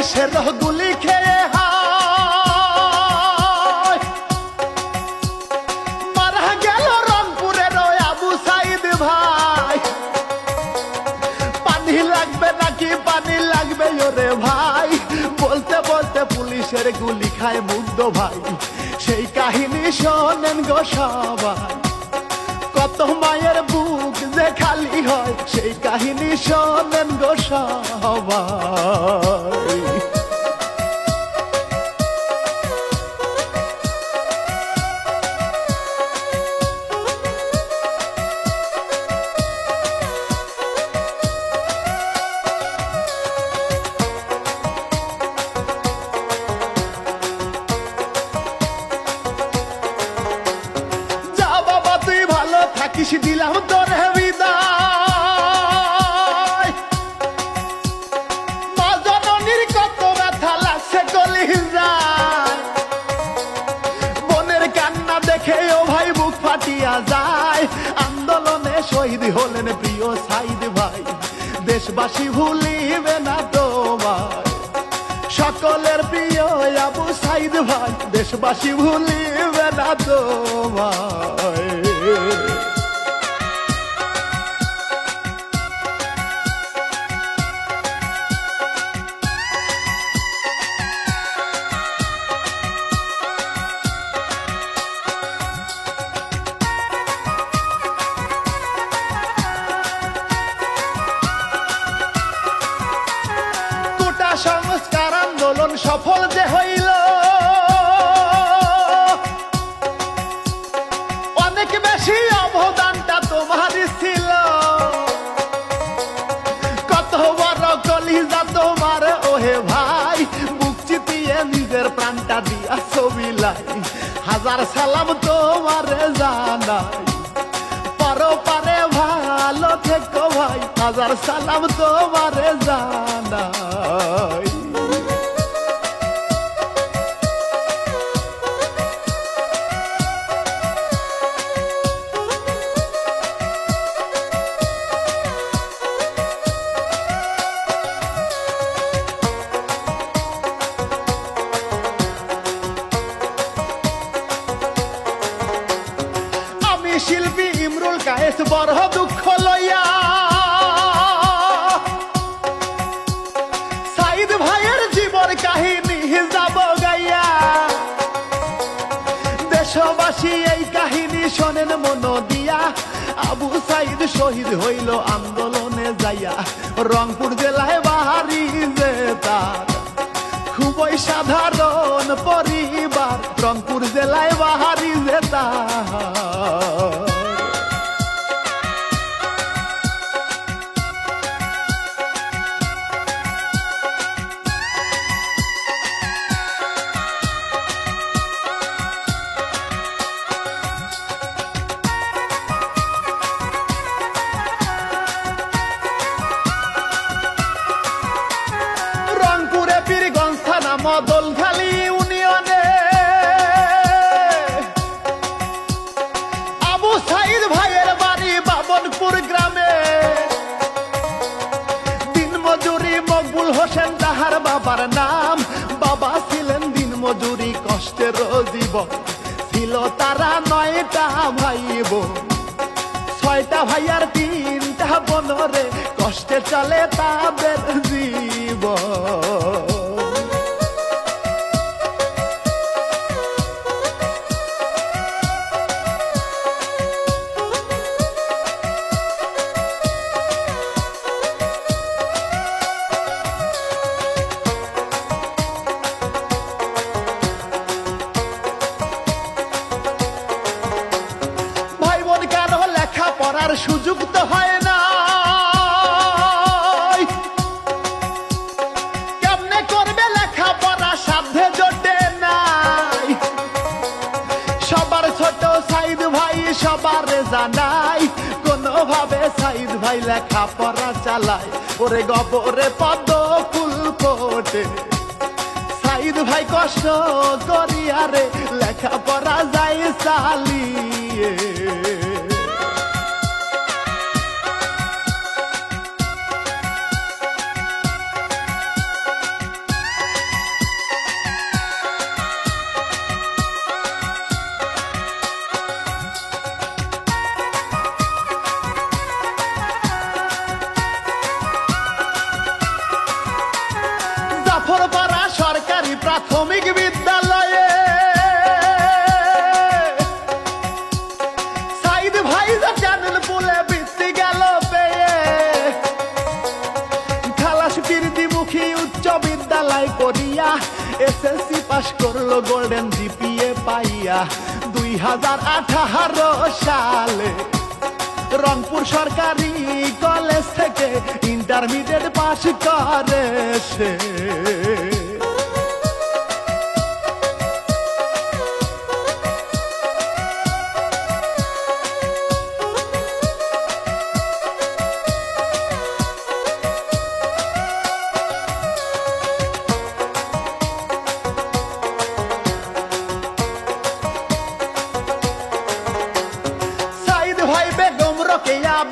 পুলিশের গুলি খেয়ে হায় মারা গেল রংপুরের আবু সাইদ ভাই। পানি লাগবে নাকি পানি লাগবে ওরে ভাই, বলতে বলতে পুলিশের গুলি খায় মুগ্ধ ভাই। সেই কাহিনী শোনেন গো সবাই, কত মায়ের বুক যে খালি হয়, সেই কাহিনী শোনেন গো সবাই। থাকিস দিলাম তোরে বিদায়, মা জননীর কত ব্যথা লাগছে কলিজায়। বোনের কান্না দেখে ও ভাই বুক ফাটিয়া যায়, আন্দোলনে শহীদ হলেন প্রিয় সাইদ ভাই। দেশবাসী ভুলিবে না তোমায়, সকলের প্রিয় আবু সাইদ ভাই। দেশবাসী ভুলিবে না তোমায়। সংস্কার আন্দোলন সফল যে হইল, অনেক বেশি অবদানটা তোমার ছিল। কত বড় কলিজা তোমার ওহে ভাই, বুক চিতিয়ে নিজের প্রাণটা দিয়া ছবি লাই। হাজার সালাম তোমার জানাই, পারো পারে ভালো থেকো ভাই। হাজার সালাম তোমার জানাই। শিল্পী ইমরুল কায়েস বড় দুঃখ লইয়া সাইদ ভাইয়ের জীবন কাহিনী যাব গাইয়া। দেশবাসী এই কাহিনী শোনেন মন দিয়া, আবু সাইদ শহীদ হইল আন্দোলনে যাইয়া। রংপুর জেলায় বাহারি যে তার খুবই সাধারণ পরিবার, রংপুর জেলায় বাহারি যে তার। রংপুরে পীরগঞ্জ থানা মদলখালী ইউনিয়নে আবু সাইদ ভাইয়ের বাড়ি বাবনপুর গ্রামে। দিনমজুরি মকবুল হোসেন তাহার বাবার নাম, বাবা ছিলেন দিনমজুরি কষ্টের জীবন। ছিল তারা 9টা ভাই বোন, 6টা ভাইয়ার 3টা বোনরে, কষ্টে চলে তাদের জীবন। ভাই বোন কেন লেখা পড়ার সুযোগ তো হয় না, কেমনে করবে লেখা পড়া সাধ্যে জোটে নাই। সবার ছোট সাইদ ভাই সবার জানাই, কোনোভাবে সাইদ ভাই লেখা পড়া চালায়। ওরে গবরে পদ্ম ফুল ফোটে, সাইদ ভাই কষ্ট করিয়া রে লেখা পড়া যায় চালিয়ে। জাফরপাড়া সরকারি প্রাথমিক বিদ্যালয়ে সাইদ ভাই চ্যানেল পুলে বৃত্তি গেল পেয়ে খালাস বীরদিমুখী উচ্চ বিদ্যালয় করিয়া এসএসসি পাশ করলো গোল্ডেন জিপিএ পাইয়া 2018 সালে রংপুর সরকারি কলেজ থেকে ইন্টারমিডিয়েট পাশ করে সে।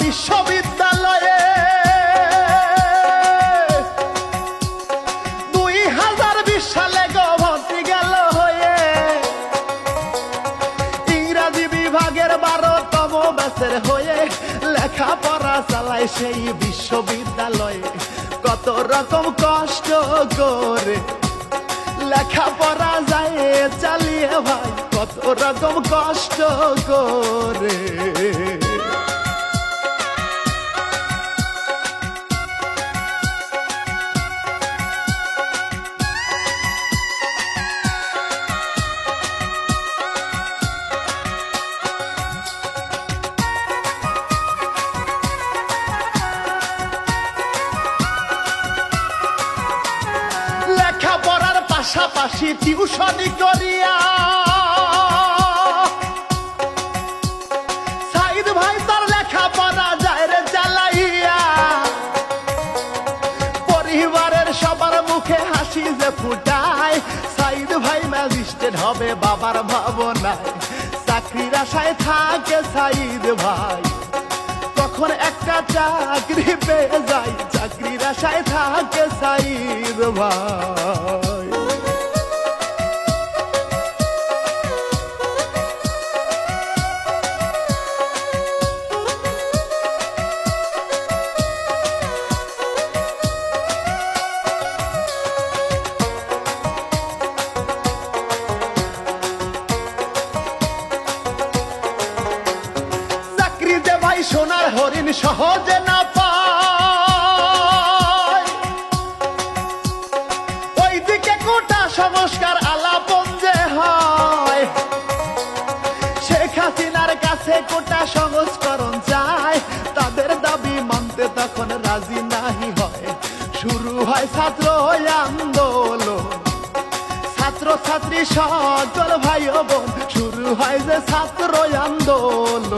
বিশ্ববিদ্যালয়ে 2020 সালে ভর্তি গেল হয়ে ইংরাজি বিভাগের 12তম ব্যাচের হয়ে লেখাপড়া চালায় সেই বিশ্ববিদ্যালয়ে। কত রকম কষ্ট করে লেখাপড়া যায় চালিয়ে ভাই, কত রকম কষ্ট করে। লেখাপড়ার পাশাপাশি টিউশনি করিয়া সাইদ ভাই তার লেখাপড়া যায় রে চালাইয়া। পরিবারের সবার মুখে হাসি যে ফুটায়, সাইদ ভাই ম্যাজিস্ট্রেট হবে বাবার ভাবনায়। চাকরির আশায় থাকে সাইদ ভাই, তখন একটা চাকরি পেয়ে যায়। চাকরির আশায় থাকে সাইদ ভাই। সোনার হরিণ সহজে না পায়, ওইদিকে কোটা সংস্কার আলাপন যে হয়। শেখ হাসিনার কাছে কোটা সংস্করণ চায়, তাদের দাবি মানতে তখন রাজি নাহি হয়। শুরু হয় ছাত্র আন্দোলন, ছাত্র ছাত্রী সকল ভাই বোন, শুরু হয় যে ছাত্র আন্দোলন।